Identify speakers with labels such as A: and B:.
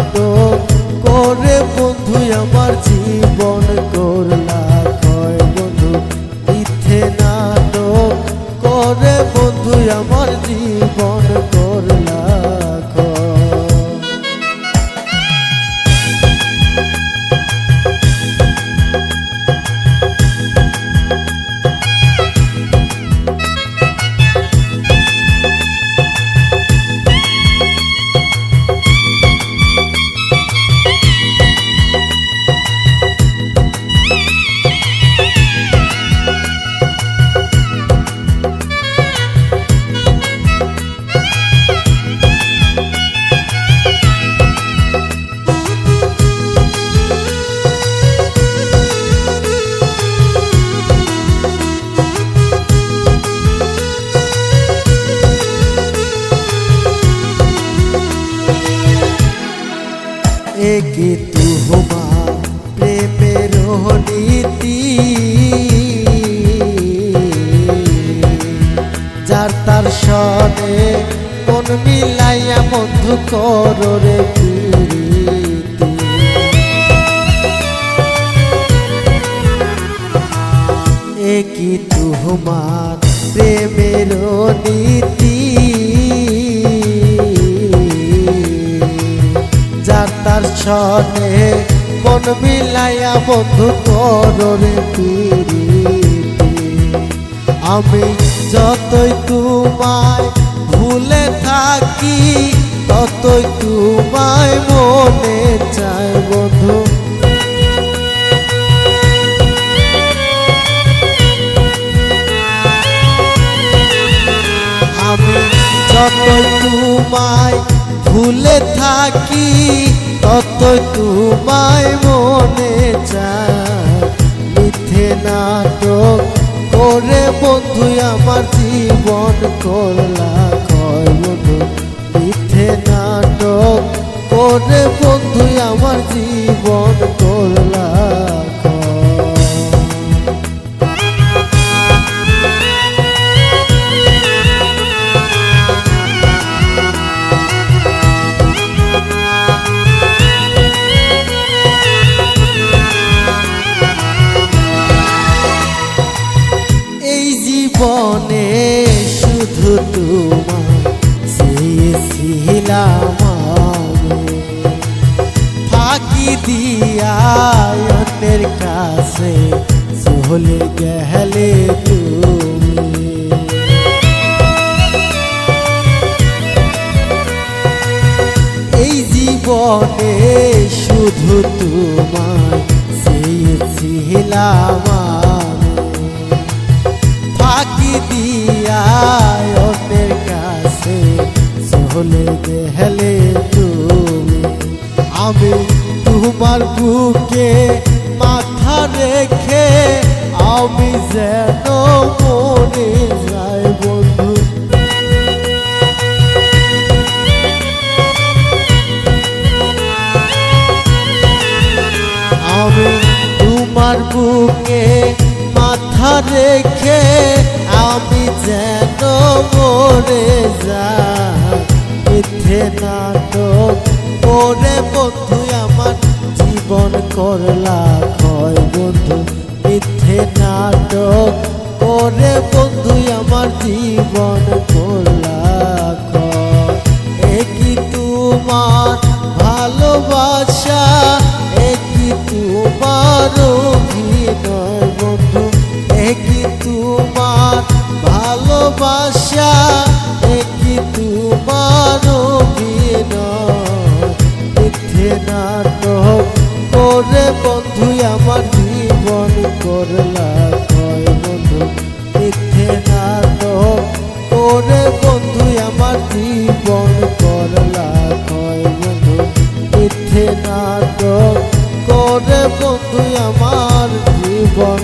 A: নাটক করে বন্ধু আমার জীবন করলা ক্ষয় বন্ধু মিথ্যে নাটক করে বন্ধু আমার জীবন করলা ক্ষয়। একি তুহমা প্রেমের নীতি যার তার সনে মন মিলাইয়া বন্ধু করো রে প্রীতি। একি তুহমার প্রেমের নীতি যার তার সনে মন মিলাইয়া বন্ধু করো রে প্রীতি। আমি যতই তোমায় ভুলে থাকি ততই তোমায় মনে চাই বন্ধু। আমি যতই তোমায় ভুলে থাকি ততই তোমায় মনে চাই। মিথ্যে নাটক করে বন্ধু আমার জীবন করলা ক্ষয় বন্ধু মিথ্যে নাটক করে বন্ধু আমার জীবন করলা জীবনে শুধু তোমার চেয়েছিলাম ফাঁকি দিয়া অন্যের কাছে চলে গেলে তুমি। এই জীবনে শুধু তোমার চেয়েছিলাম ফাঁকি দিয়া অন্যের কাছে চলে গেলে তুমি। আমি তোমার বুকে মাথা রেখে আমি যেন মরে যাই বন্ধু। আমি তোমার বুকে মাথা রেখে আমি যেন মরে যাই। মিথ্যে নাটক করে বন্ধু আমার জীবন করলা ক্ষয় বন্ধু মিথ্যে নাটক করে বন্ধু আমার জীবন করলা ক্ষয়। একই তোমার ভালোবাসা একই তোমার অভিনয় বন্ধু একই তোমার ভালোবাসা একই তোমার অভিনয়। মিথ্যে নাটক করে বন্ধু আমার জীবন করলা ক্ষয় বন্ধু মিথ্যে নাটক করে বন্ধু আমার জীবন করলা ক্ষয় বন্ধু মিথ্যে নাটক করে বন্ধু আমার জীবন